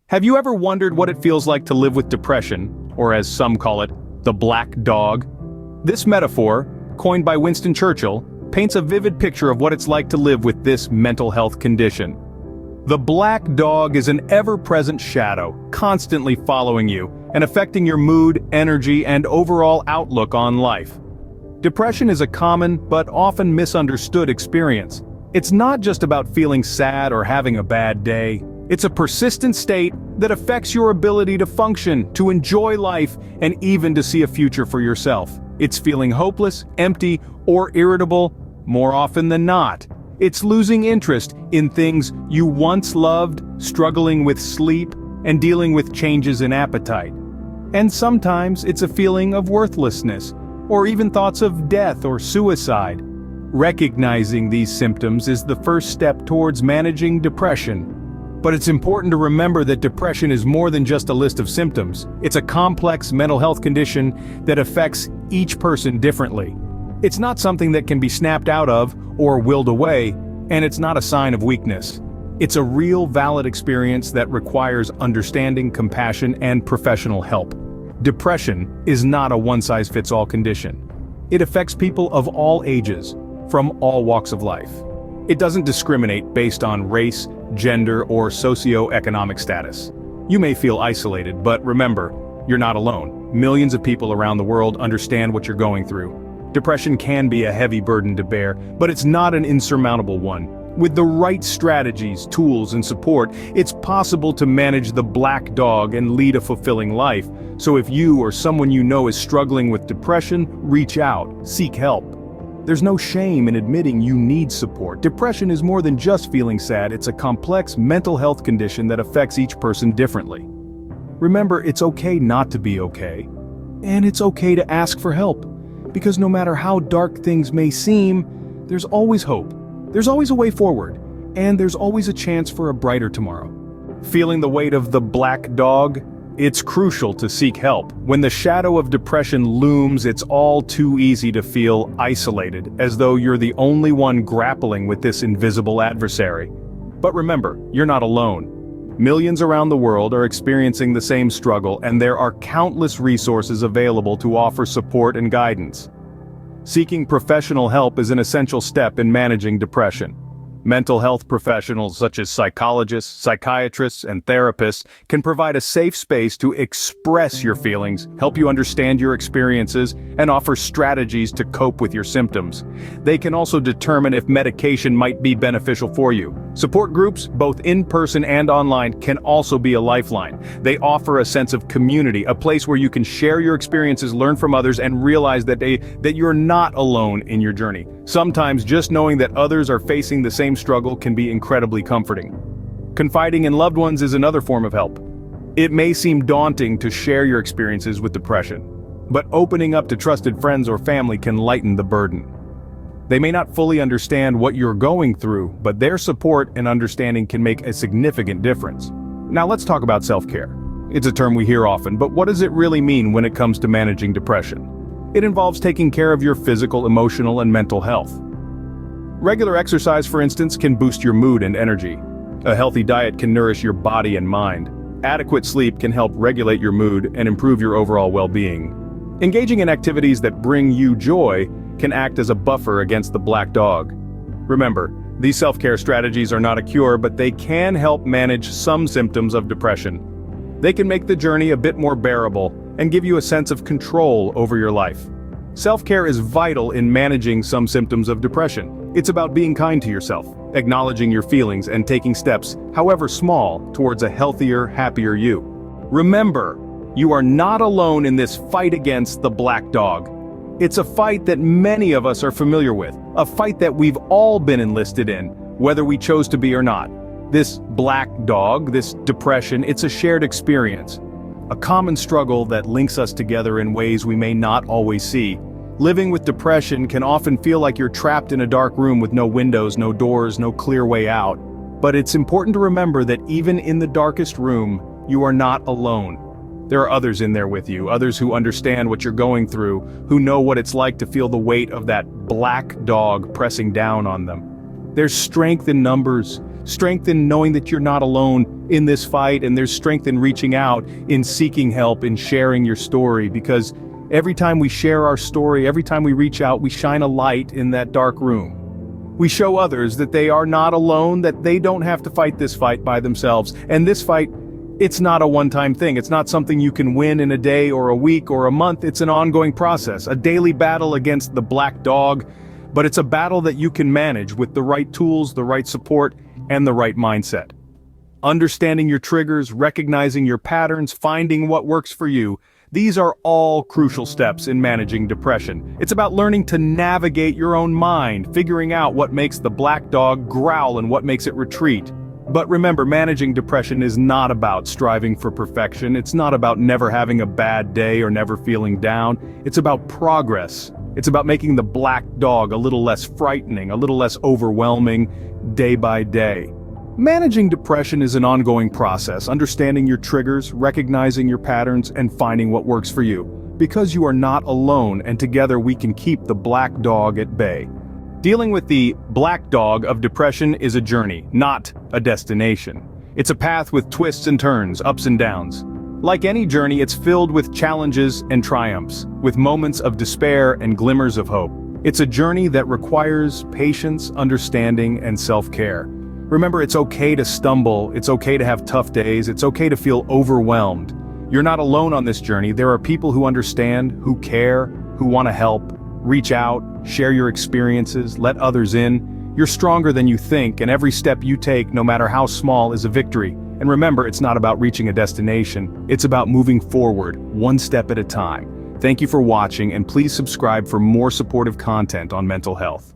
Have you ever wondered what it feels like to live with depression, or as some call it, the black dog? This metaphor, coined by Winston Churchill, paints a vivid picture of what it's like to live with this mental health condition. The black dog is an ever-present shadow, constantly following you, and affecting your mood, energy, and overall outlook on life. Depression is a common, but often misunderstood experience. It's not just about feeling sad or having a bad day. It's a persistent state that affects your ability to function, to enjoy life, and even to see a future for yourself. It's feeling hopeless, empty, or irritable, more often than not. It's losing interest in things you once loved, struggling with sleep, and dealing with changes in appetite. And sometimes it's a feeling of worthlessness, or even thoughts of death or suicide. Recognizing these symptoms is the first step towards managing depression. But it's important to remember that depression is more than just a list of symptoms. It's a complex mental health condition that affects each person differently. It's not something that can be snapped out of or willed away, and it's not a sign of weakness. It's a real, valid experience that requires understanding, compassion, and professional help. Depression is not a one-size-fits-all condition. It affects people of all ages, from all walks of life. It doesn't discriminate based on race, gender, or socioeconomic status. You may feel isolated, but remember, you're not alone. Millions of people around the world understand what you're going through. Depression can be a heavy burden to bear, but it's not an insurmountable one. With the right strategies, tools, and support, it's possible to manage the black dog and lead a fulfilling life. So if you or someone you know is struggling with depression, reach out, seek help. There's no shame in admitting you need support. Depression is more than just feeling sad. It's a complex mental health condition that affects each person differently. Remember, it's okay not to be okay. And it's okay to ask for help. Because no matter how dark things may seem, there's always hope. There's always a way forward. And there's always a chance for a brighter tomorrow. Feeling the weight of the black dog? It's crucial to seek help. When the shadow of depression looms, it's all too easy to feel isolated, as though you're the only one grappling with this invisible adversary. But remember, you're not alone. Millions around the world are experiencing the same struggle, and there are countless resources available to offer support and guidance. Seeking professional help is an essential step in managing depression. Mental health professionals such as psychologists, psychiatrists, and therapists can provide a safe space to express your feelings, help you understand your experiences, and offer strategies to cope with your symptoms. They can also determine if medication might be beneficial for you. Support groups, both in person and online, can also be a lifeline. They offer a sense of community, a place where you can share your experiences, learn from others, and realize that you're not alone in your journey. Sometimes just knowing that others are facing the same struggle can be incredibly comforting. Confiding in loved ones is another form of help. It may seem daunting to share your experiences with depression, but opening up to trusted friends or family can lighten the burden. They may not fully understand what you're going through, but their support and understanding can make a significant difference. Now let's talk about self-care. It's a term we hear often, but what does it really mean when it comes to managing depression? It involves taking care of your physical, emotional, and mental health. Regular exercise, for instance, can boost your mood and energy. A healthy diet can nourish your body and mind. Adequate sleep can help regulate your mood and improve your overall well-being. Engaging in activities that bring you joy can act as a buffer against the black dog. Remember, these self-care strategies are not a cure, but they can help manage some symptoms of depression. They can make the journey a bit more bearable and give you a sense of control over your life. Self-care is vital in managing some symptoms of depression. It's about being kind to yourself, acknowledging your feelings, and taking steps, however small, towards a healthier, happier you. Remember, you are not alone in this fight against the black dog. It's a fight that many of us are familiar with, a fight that we've all been enlisted in, whether we chose to be or not. This black dog, this depression, it's a shared experience. A common struggle that links us together in ways we may not always see. Living with depression can often feel like you're trapped in a dark room with no windows, no doors, no clear way out. But it's important to remember that even in the darkest room, you are not alone. There are others in there with you, others who understand what you're going through, who know what it's like to feel the weight of that black dog pressing down on them. There's strength in numbers, strength in knowing that you're not alone in this fight, and there's strength in reaching out, in seeking help, in sharing your story, because every time we share our story, every time we reach out, we shine a light in that dark room. We show others that they are not alone, that they don't have to fight this fight by themselves. And this fight, it's not a one-time thing. It's not something you can win in a day or a week or a month. It's an ongoing process, a daily battle against the black dog. But it's a battle that you can manage with the right tools, the right support, and the right mindset. Understanding your triggers, recognizing your patterns, finding what works for you, these are all crucial steps in managing depression. It's about learning to navigate your own mind, figuring out what makes the black dog growl and what makes it retreat. But remember, managing depression is not about striving for perfection. It's not about never having a bad day or never feeling down. It's about progress. It's about making the black dog a little less frightening, a little less overwhelming, day by day. Managing depression is an ongoing process, understanding your triggers, recognizing your patterns, and finding what works for you. Because you are not alone, and together we can keep the black dog at bay. Dealing with the black dog of depression is a journey, not a destination. It's a path with twists and turns, ups and downs. Like any journey, it's filled with challenges and triumphs, with moments of despair and glimmers of hope. It's a journey that requires patience, understanding, and self-care. Remember, it's okay to stumble, it's okay to have tough days, it's okay to feel overwhelmed. You're not alone on this journey. There are people who understand, who care, who want to help. Reach out, share your experiences, let others in. You're stronger than you think, and every step you take, no matter how small, is a victory. And remember, it's not about reaching a destination, it's about moving forward, one step at a time. Thank you for watching, and please subscribe for more supportive content on mental health.